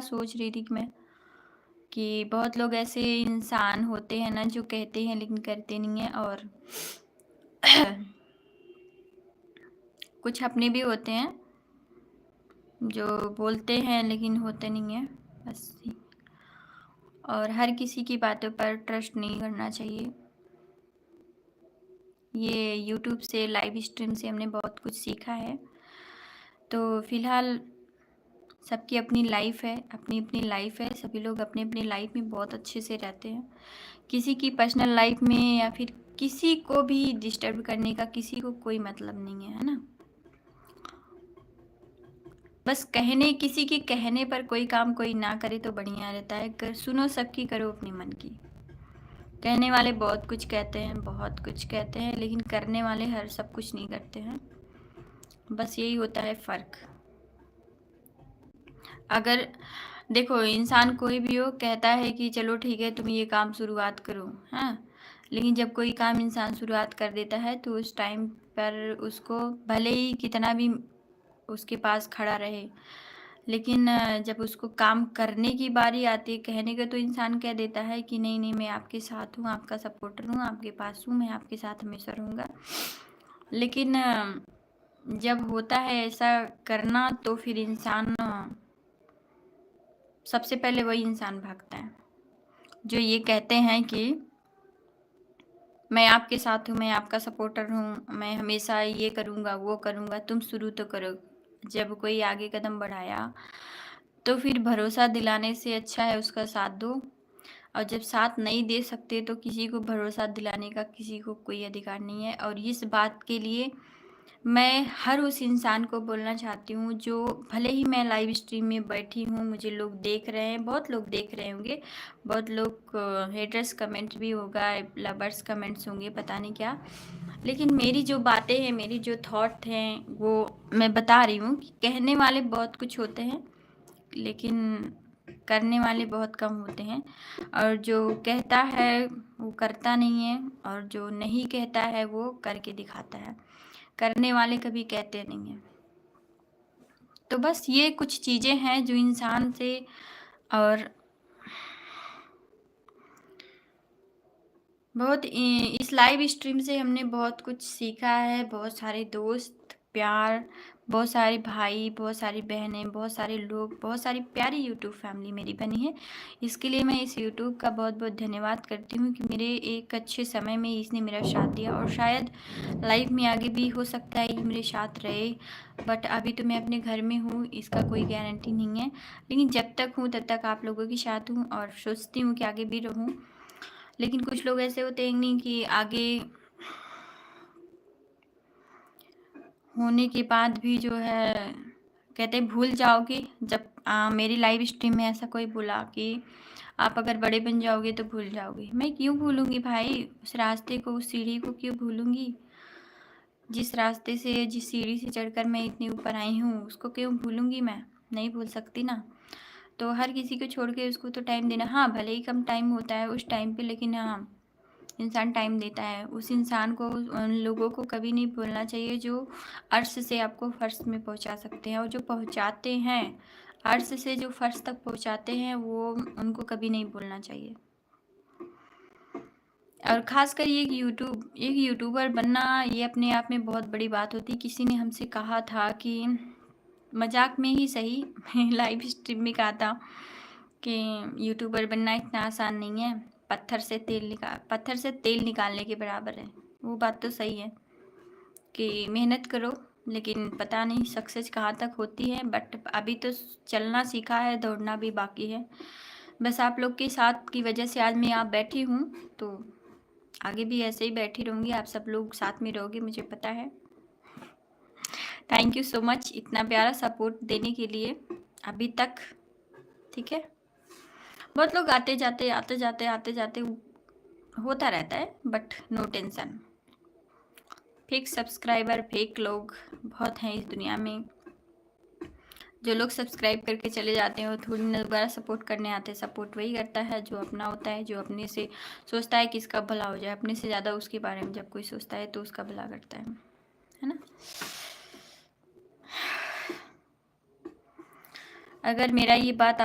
सोच रही थी कि मैं कि बहुत लोग ऐसे इंसान होते हैं ना जो कहते हैं लेकिन करते नहीं हैं, और कुछ अपने भी होते हैं जो बोलते हैं लेकिन होते नहीं हैं बस। और हर किसी की बातों पर ट्रस्ट नहीं करना चाहिए। ये यूट्यूब से, लाइव स्ट्रीम से हमने बहुत कुछ सीखा है। तो फिलहाल सबकी अपनी लाइफ है, अपनी अपनी लाइफ है, सभी लोग अपनी अपनी लाइफ में बहुत अच्छे से रहते हैं। किसी की पर्सनल लाइफ में या फिर किसी को भी डिस्टर्ब करने का किसी को कोई मतलब नहीं है ना। बस किसी के कहने पर कोई काम कोई ना करे तो बढ़िया रहता है। सुनो सबकी, करो अपने मन की। कहने वाले बहुत कुछ कहते हैं, बहुत कुछ कहते हैं, लेकिन करने वाले हर सब कुछ नहीं करते हैं। बस यही होता है फ़र्क। अगर देखो, इंसान कोई भी हो कहता है कि चलो ठीक है तुम ये काम शुरुआत करो, हाँ, लेकिन जब कोई काम इंसान शुरुआत कर देता है तो उस टाइम पर उसको भले ही कितना भी उसके पास खड़ा रहे, लेकिन जब उसको काम करने की बारी आती है, कहने का तो इंसान कह देता है कि नहीं नहीं मैं आपके साथ हूँ, आपका सपोर्टर हूँ, आपके पास हूँ, मैं आपके साथ हमेशा रहूँगा। लेकिन जब होता है ऐसा करना तो फिर इंसान सबसे पहले वही इंसान भागता है जो ये कहते हैं कि मैं आपके साथ हूँ, मैं आपका सपोर्टर हूँ, मैं हमेशा ये करूँगा वो करूँगा, तुम शुरू तो करो। जब कोई आगे कदम बढ़ाया तो फिर भरोसा दिलाने से अच्छा है उसका साथ दो। और जब साथ नहीं दे सकते तो किसी को भरोसा दिलाने का किसी को कोई अधिकार नहीं है। और इस बात के लिए मैं हर उस इंसान को बोलना चाहती हूँ जो, भले ही मैं लाइव स्ट्रीम में बैठी हूँ, मुझे लोग देख रहे हैं, बहुत लोग देख रहे होंगे, बहुत लोग हेटर्स कमेंट भी होगा, लवर्स कमेंट्स होंगे, पता नहीं क्या, लेकिन मेरी जो बातें हैं, मेरी जो थॉट हैं वो मैं बता रही हूँ कि कहने वाले बहुत कुछ होते हैं लेकिन करने वाले बहुत कम होते हैं। और जो कहता है वो करता नहीं है, और जो नहीं कहता है वो करके दिखाता है। करने वाले कभी कहते नहीं हैं। तो बस ये कुछ चीज़ें हैं जो इंसान से, और बहुत इस लाइव स्ट्रीम से हमने बहुत कुछ सीखा है। बहुत सारे दोस्त, प्यार, बहुत सारे भाई, बहुत सारी बहनें, बहुत सारे लोग, बहुत सारी प्यारी यूट्यूब फैमिली मेरी बनी है। इसके लिए मैं इस यूट्यूब का बहुत बहुत धन्यवाद करती हूँ कि मेरे एक अच्छे समय में इसने मेरा साथ दिया, और शायद लाइफ में आगे भी हो सकता है ये मेरे साथ रहे। बट अभी तो मैं अपने घर में हूँ, इसका कोई गारंटी नहीं है, लेकिन जब तक हूँ तब तक आप लोगों के साथ हूँ और सोचती हूँ कि आगे भी रहूँ। लेकिन कुछ लोग ऐसे होते हैं नहीं कि आगे होने के बाद भी जो है कहते हैं भूल जाओगे। जब मेरी लाइव स्ट्रीम में ऐसा कोई बोला कि आप अगर बड़े बन जाओगे तो भूल जाओगे। मैं क्यों भूलूंगी भाई, उस रास्ते को, उस सीढ़ी को क्यों भूलूंगी? जिस रास्ते से, जिस सीढ़ी से चढ़कर मैं इतनी ऊपर आई हूँ उसको क्यों भूलूंगी? मैं नहीं भूल सकती ना। तो हर किसी को छोड़ के उसको तो टाइम देना, हाँ भले ही कम टाइम होता है उस टाइम पे, लेकिन हाँ इंसान टाइम देता है। उस इंसान को, उन लोगों को कभी नहीं भूलना चाहिए जो अर्श से आपको फर्श में पहुंचा सकते हैं, और जो पहुंचाते हैं अर्श से, जो फर्श तक पहुंचाते हैं, वो उनको कभी नहीं भूलना चाहिए। और ख़ासकर ये एक यूट्यूबर बनना ये अपने आप में बहुत बड़ी बात होती है। किसी ने हमसे कहा था कि मजाक में ही सही लाइव स्ट्रीम में कहा था कि यूट्यूबर बनना इतना आसान नहीं है, पत्थर से तेल निकालने के बराबर है। वो बात तो सही है कि मेहनत करो, लेकिन पता नहीं सक्सेस कहाँ तक होती है। बट अभी तो चलना सीखा है, दौड़ना भी बाकी है। बस आप लोग के साथ की वजह से आज मैं यहाँ बैठी हूँ, तो आगे भी ऐसे ही बैठी रहूँगी। आप सब लोग साथ में रहोगे मुझे पता है। थैंक यू सो मच इतना प्यारा सपोर्ट देने के लिए अभी तक। ठीक है, बहुत लोग आते जाते होता रहता है, but no tension. Fake subscriber, fake लोग बहुत हैं इस दुनिया में। जो लोग सब्सक्राइब करके चले जाते हैं वो थोड़ी ना दोबारा सपोर्ट करने आते हैं। सपोर्ट वही करता है जो अपना होता है, जो अपने से सोचता है कि इसका भला हो जाए। अपने से ज़्यादा उसके बारे में जब कोई सोचता है तो उसका भला करता है ना। अगर मेरा ये बात आप